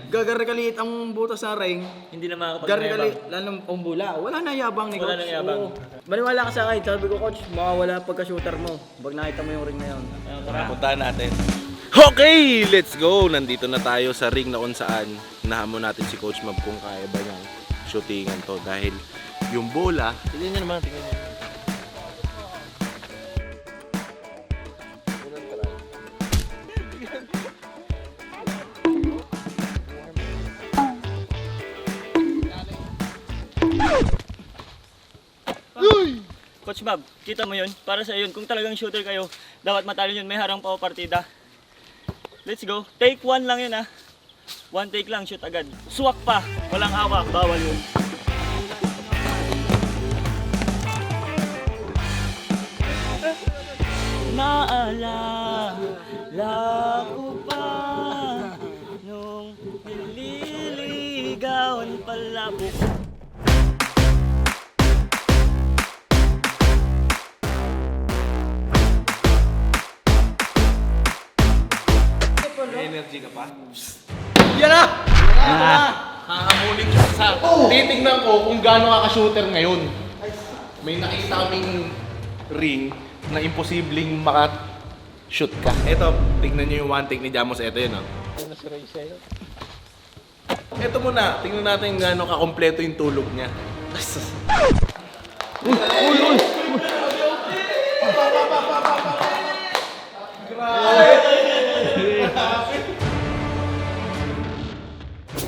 gagarikaliit ang butas sa ring. Hindi na makakapag-mayabang. Garikaliit, lalo ang bula. Wala na yabang ni coach. Wala nang yabang. Oo. Maniwala ka sa akin, sabi ko coach, mawawala pagka-shooter mo. Pag nakita mo yung ring na yun. Puntahan natin. Okay, let's go! Nandito na tayo sa ring na kung saan nahamon natin si Coach Mab kung kaya ba niyang shootingan to. Dahil yung bola, Tingnan nyo naman, tingnan nyo. Coach Bob, kita mo yun? Para sa yun, kung talagang shooter kayo, dapat matalo yun, may harang pa o partida. Let's go. Take 1 lang yun ah. 1 take lang, shoot agad. Swak pa, walang awak, bawal yun. Naalala ko pa nung nililigawan pala buko. may energy ka pa. Yan na! Hahamulin siya sa... Titignan ko kung gaano ka-shooter ngayon. May nakita kaming ring na imposibleng maka-shoot ka. Eto, tignan niyo yung one take ni Jamos. Eto yun, oh. Eto muna, tingnan natin kung gaano ka-kompleto yung tulog niya.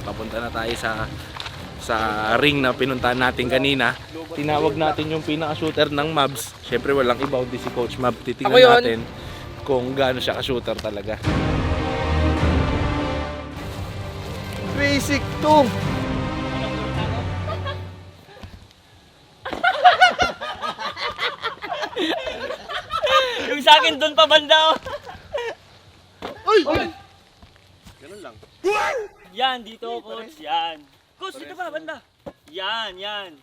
Papunta na tayo sa ring na pinuntahan natin kanina. Tinawag natin yung pinaka-shooter ng Mavs. Siyempre walang iba kundi si Coach Mab. Titingnan natin kung gaano siya ka-shooter talaga. Basic to. Yung sa akin doon pa banda. Ganun lang. Yan, dito, coach. Yan. Coach, dito pa, banda. Yan, yan.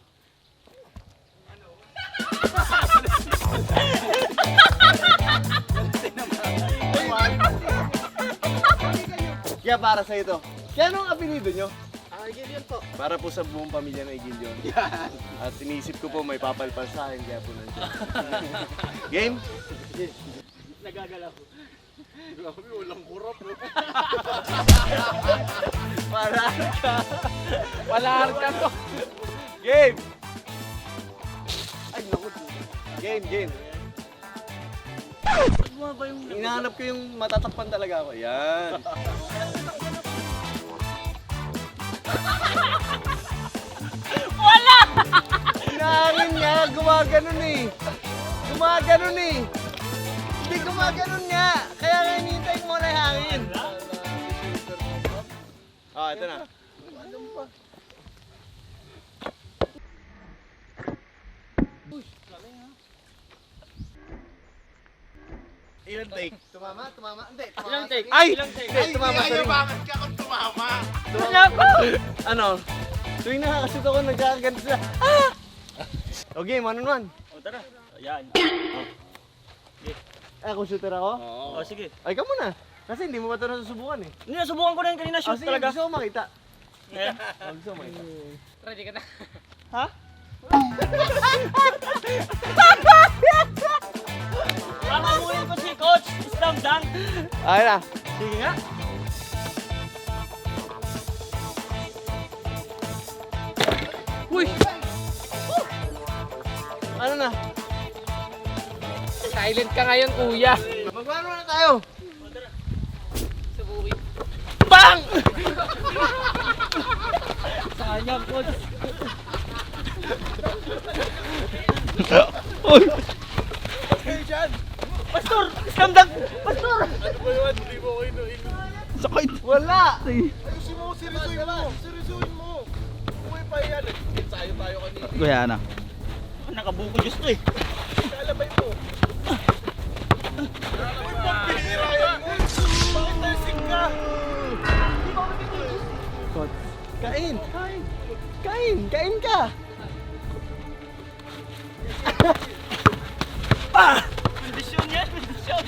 Kaya para sa ito. Kaya anong apelido nyo? Gillian po. Para po sa buong pamilya ng Gillian. Yan. At inisip ko po may papalpal sa akin kaya po nandiyan. Game? Nagagalaw. Grabe, walang kurap, bro. Para ka. Wala ka to. Game! Ay, naku. Game. Hinahanap ko yung matatakpan talaga ako. Yan. Wala! Hinahangin niya. Gumaganon eh. Hindi gumaganon nga. Kaya nga hinihintay mo na yung hangin. Ah, ito na. Ilan take? Tumama. Hindi, tumama. Ilang take? Ay! Ilang take? Hindi, tumama. Sorry. Bakit ka kung tumama? Wala ko! Ano? Tuwing nakakashoot ako, nagkakaganto sila. Ah! Okay, 1-on-1. O, tara. Yan. Ako shooter ako? O, sige. Ay, ka muna. Kasi hindi mo ba ito nasusubukan eh. Hindi, nasubukan ko na yun kanina. Shoot Sige, talaga. gusto ko makita. Ayan. Gusto ko makita. Ready ka na? Ha? Pakamuhin ko si Coach Slam Dunk. Ay na. Sige nga. Uy! Ano na? Silent ka ngayon, kuya. Magmano na tayo? Bang! Sayang, Coach. Uy! Pastor! Slam Dunk! Pastor! Ano ba yun? Hindi mo ko inuin. Sakit! Wala! Ayusin mo, seryosuin mo. Uy, pa yan. Ensayo tayo kanina. Kuya na. Nakabuko Diyos to eh. Kalabay mo. Uy, pambihira yan mo. Bakit nursing ka? Kain! Kain ka! Kondisyon yan, kondisyon.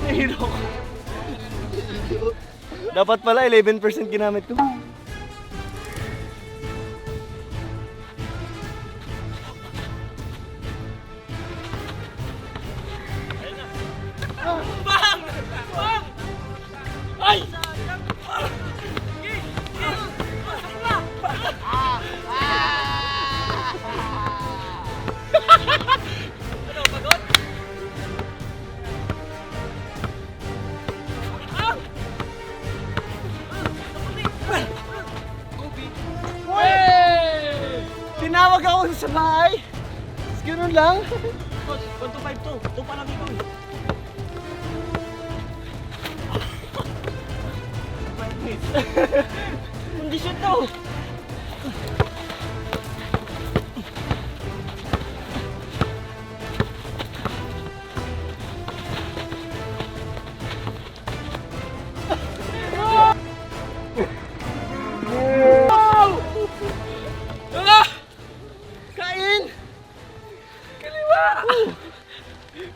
Nahilo ko. Dapat pala 11% ginamit ko. Ay! Tinawag ako sa bahay. Tapos ganun lang. Coach, 1-2-5 to. 2 pa lang ikaw eh. Kondisyon to. Kain! Kaliwa!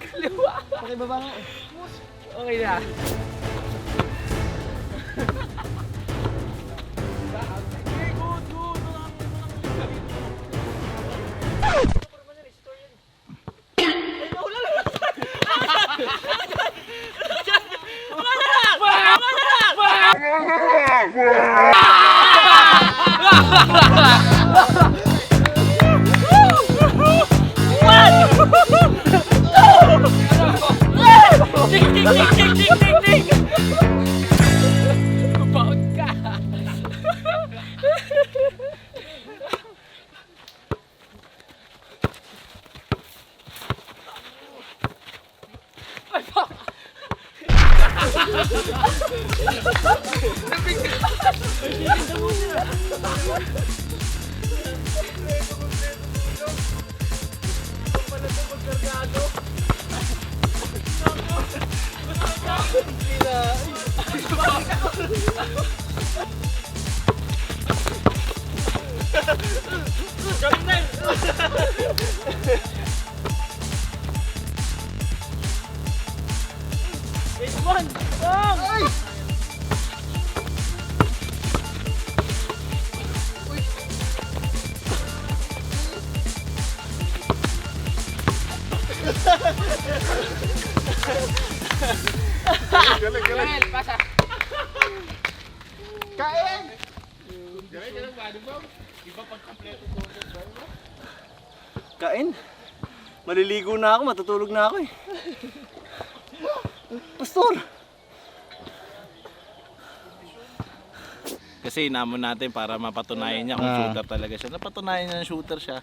Kaliwa! Pakibaba nga. Okay na. Kain? Maliligo na ako, matutulog na ako eh. Pastor! Kasi inamon natin para mapatunayan niya kung shooter talaga siya. Napatunayan niya na shooter siya.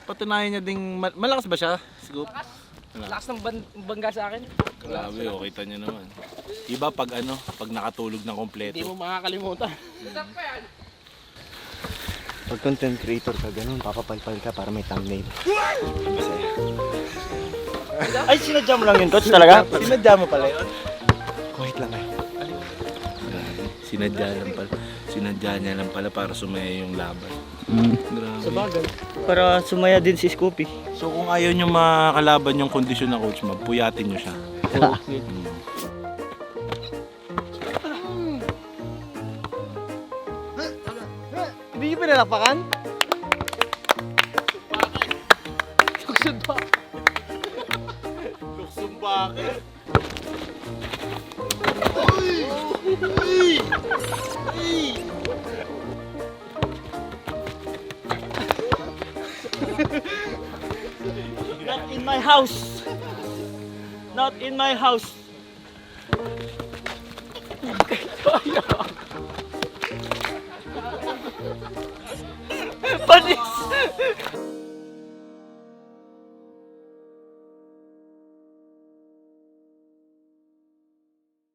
Patunayan niya ding malakas ba siya? Scoop? Lakas ng bangga sa akin. Grabe, oh, kita niyo naman. Iba pag ano, pag nakatulog ng kompleto. Hindi mo makakalimutan. Pag content creator ka ganun, papapalpal ka para may thumbnail. Ay, sinadya mo lang yun, coach, talaga? Sinadya mo pala yun. Wait lang eh. Sinadya niya lang pala para sumaya yung laban. Grabe. Para sumaya din si Scoopy. So kung ayaw nyo makalaban yung kondisyon ng coach Mab, puyatin nyo siya. Hindi nyo pinalapakan? Luksong bakit? Not in my house. Not in my house.